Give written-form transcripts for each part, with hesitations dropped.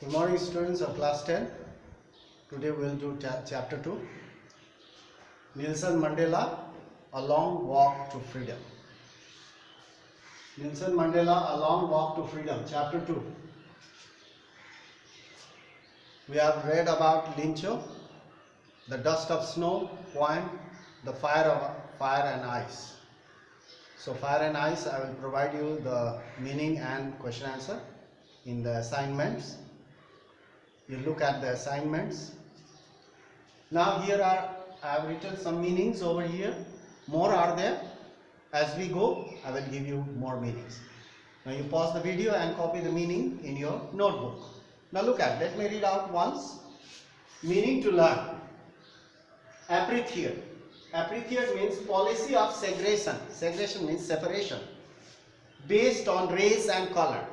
Good morning, students of class 10. Today we will do chapter 2. Nelson Mandela, A Long Walk to Freedom. Nelson Mandela, A Long Walk to Freedom, chapter 2. We have read about Lincho, the dust of snow, poem, the fire and ice. So fire and ice, I will provide you the meaning and question answer in the assignments. You look at the assignments. Now here I have written some meanings over here. More are there. As we go, I will give you more meanings. Now you pause the video and copy the meaning in your notebook. Now look at, let me read out once. Meaning to learn. Appreciate. Appreciate means policy of segregation. Segregation means separation. Based on race and color.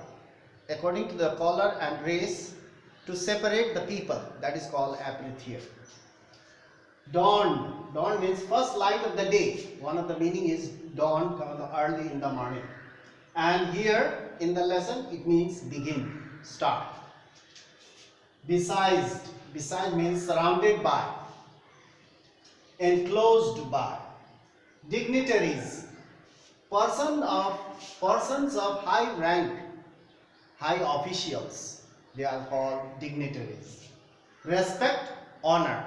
According to the color and race, to separate the people, that is called appreciate. Dawn. Dawn means first light of the day. One of the meaning is dawn, early in the morning. And here in the lesson it means begin, start. Besides. Beside means surrounded by, enclosed by. Dignitaries. Persons of high rank, high officials. They are called dignitaries. Respect, honor.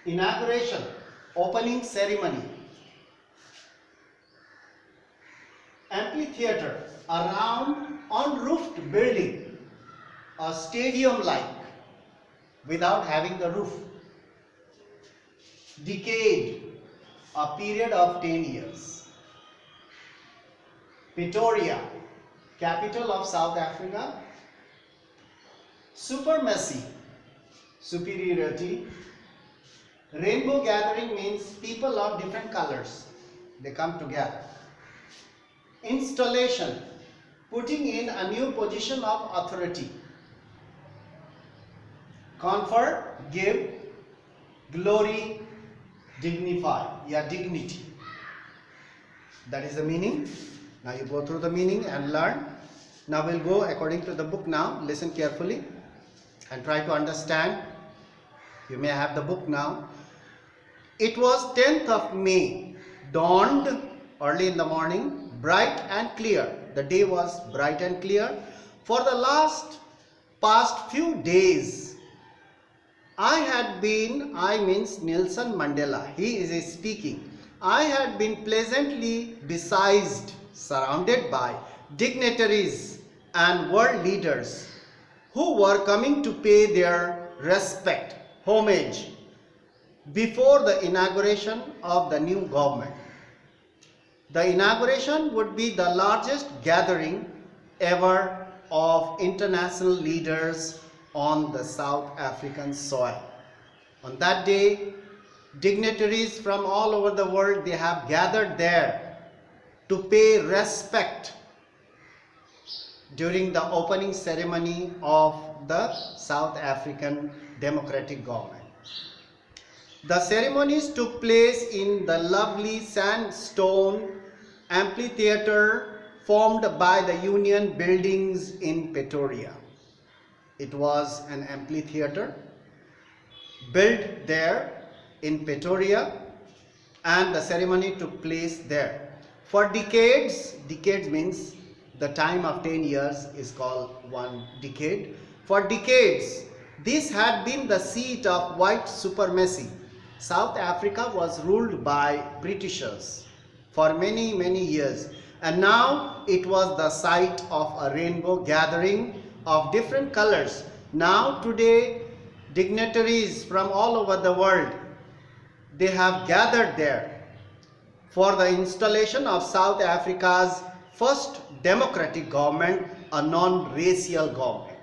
Inauguration, opening ceremony. Amphitheater, a round unroofed building, a stadium-like, without having the roof. Decade, a period of 10 years. Pretoria, capital of South Africa. Supremacy, superiority. Rainbow gathering means people of different colors, they come together. Installation, putting in a new position of authority. Comfort, give. Glory, dignify, dignity. That is the meaning. Now you go through the meaning and learn. Now we'll go according to the book now. Listen carefully and try to understand. You may have the book now. It was 10th of May, dawned early in the morning, bright and clear. The day was bright and clear. For the past few days, I means Nelson Mandela, he is speaking. I had been pleasantly besieged, surrounded by dignitaries and world leaders who were coming to pay their respect, homage, before the inauguration of the new government. The inauguration would be the largest gathering ever of international leaders on the South African soil. On that day, dignitaries from all over the world, they have gathered there to pay respect during the opening ceremony of the South African Democratic Government. The ceremonies took place in the lovely sandstone amphitheater formed by the Union buildings in Pretoria. It was an amphitheater built there in Pretoria, and the ceremony took place there. For decades means the time of 10 years is called one decade. For decades, this had been the seat of white supremacy. South Africa was ruled by Britishers for many, many years. And now it was the site of a rainbow gathering of different colors. Now today, dignitaries from all over the world, they have gathered there for the installation of South Africa's first democratic government, a non-racial government.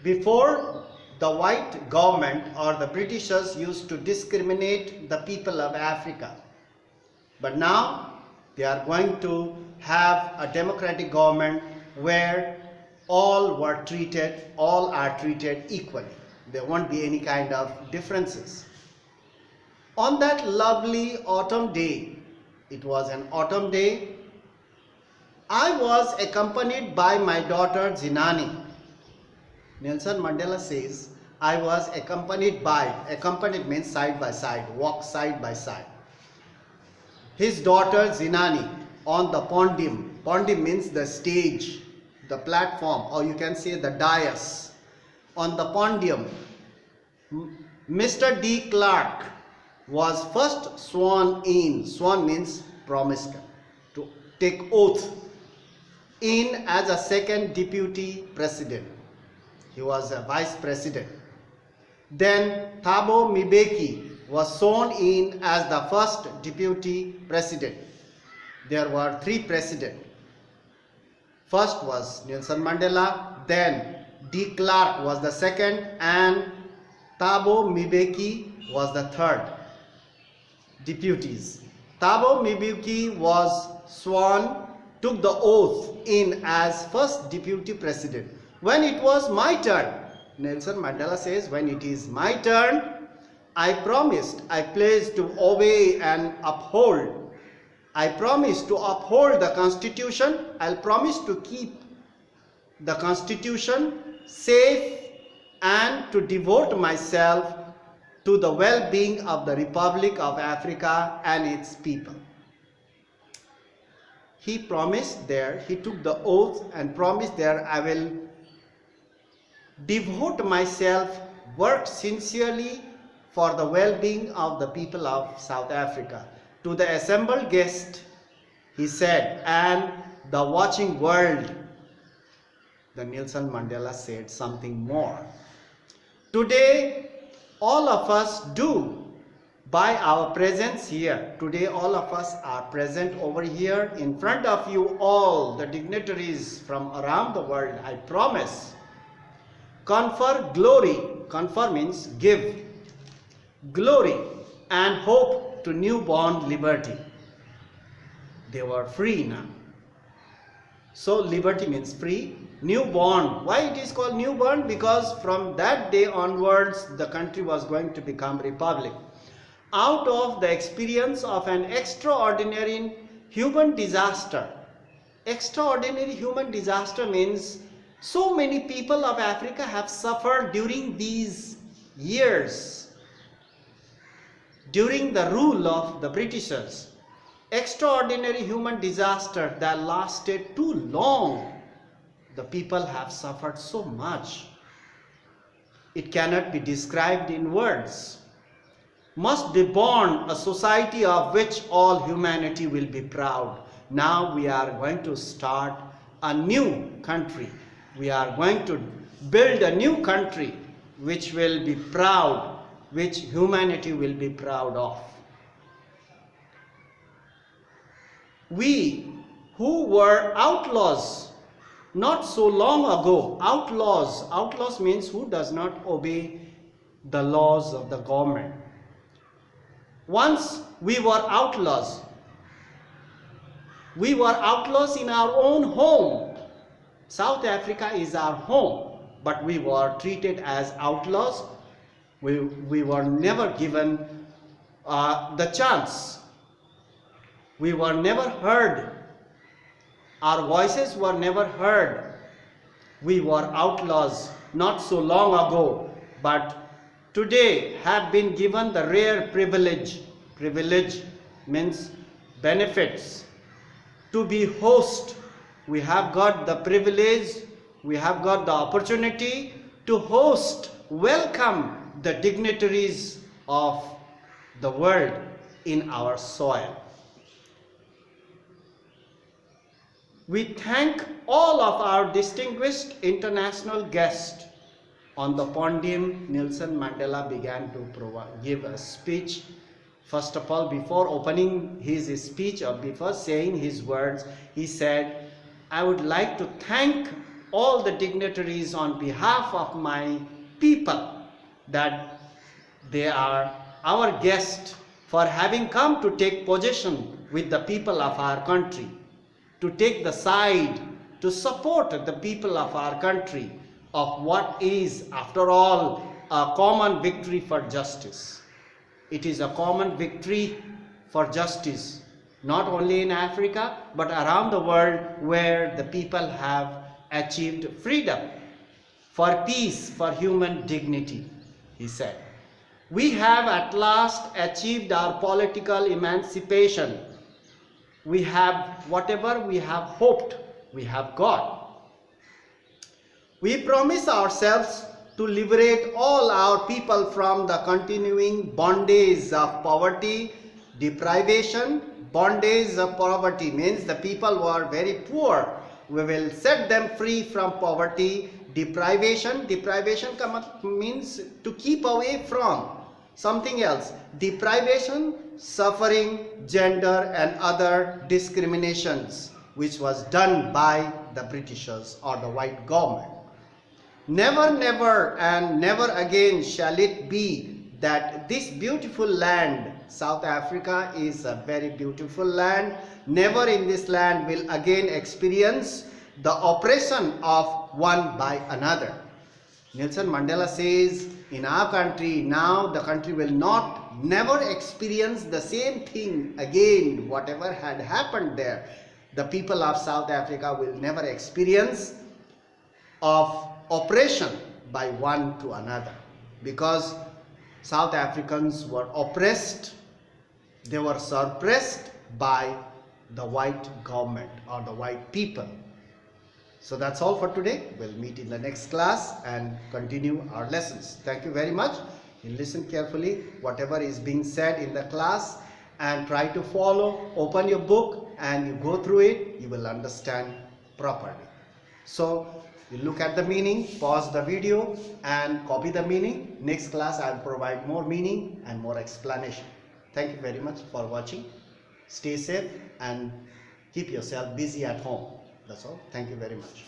Before, the white government or the Britishers used to discriminate the people of Africa. But now they are going to have a democratic government where all are treated equally. There won't be any kind of differences. On that lovely autumn day, it was an autumn day, I was accompanied by my daughter Zinani. Nelson Mandela says, I was accompanied means side by side, walk side by side. His daughter Zinani on the podium. Podium means the stage, the platform, or you can say the dais. On the podium, Mr. D. Clark was first sworn in. Sworn means promised to take oath in as a second deputy president. He was a vice president. Then Thabo Mbeki was sworn in as the first deputy president. There were 3 presidents. First was Nelson Mandela, then D. Clark was the second, and Thabo Mbeki was the third deputies. Thabo Mbeki was sworn, took the oath in as first deputy president. When it was my turn, Nelson Mandela says, when it is my turn, I promised, I pledged to obey and uphold. I promised to uphold the Constitution. I'll promise to keep the Constitution safe and to devote myself to the well-being of the Republic of Africa and its people. He promised there, he took the oath and promised there, I will devote myself, work sincerely for the well-being of the people of South Africa. To the assembled guest, he said, and the watching world, the Nelson Mandela said something more. Today, all of us do, by our presence here, today all of us are present over here in front of you all, the dignitaries from around the world, I promise, confer glory, confer means give, glory and hope to newborn liberty. They were free now. So liberty means free. Newborn. Why it is called newborn? Because from that day onwards the country was going to become republic. Out of the experience of an extraordinary human disaster. Extraordinary human disaster means so many people of Africa have suffered during these years, during the rule of the Britishers. Extraordinary human disaster that lasted too long. The people have suffered so much. It cannot be described in words. Must be born a society of which all humanity will be proud. Now we are going to start a new country. We are going to build a new country which will be proud, which humanity will be proud of. We who were outlaws not so long ago, outlaws means who does not obey the laws of the government. Once we were outlaws. We were outlaws in our own home. South Africa is our home, but we were treated as outlaws. We were never given the chance. We were never heard. Our voices were never heard. We were outlaws not so long ago, but today have been given the rare privilege. Privilege means benefits. To be host, we have got the privilege, we have got the opportunity to host, welcome the dignitaries of the world in our soil. We thank all of our distinguished international guests. On the podium, Nelson Mandela began to give a speech. First of all, before opening his speech or before saying his words, he said, I would like to thank all the dignitaries on behalf of my people, that they are our guests, for having come to take possession with the people of our country, to take the side, to support the people of our country of what is, after all, a common victory for justice. It is a common victory for justice. not only in Africa but around the world, where the people have achieved freedom, for peace, for human dignity, he said. We have at last achieved our political emancipation. We have whatever we have hoped, we have got. We promise ourselves to liberate all our people from the continuing bondage of poverty, deprivation. Bondage of poverty means the people who are very poor. We will set them free from poverty. Deprivation means to keep away from something else. Deprivation, suffering, gender and other discriminations which was done by the Britishers or the white government. Never, never and never again shall it be that this beautiful land, South Africa is a very beautiful land, never in this land will again experience the oppression of one by another. Nelson Mandela says, in our country now the country will never experience the same thing again, whatever had happened there. The people of South Africa will never experience of oppression by one to another, because South Africans were oppressed, they were suppressed by the white government or the white people. So that's all for today. We'll meet in the next class and continue our lessons. Thank you very much. You listen carefully whatever is being said in the class and try to follow. Open your book and you go through it, you will understand properly. So you look at the meaning, pause the video and copy the meaning. Next class I will provide more meaning and more explanation. Thank you very much for watching. Stay safe and keep yourself busy at home. That's all. Thank you very much.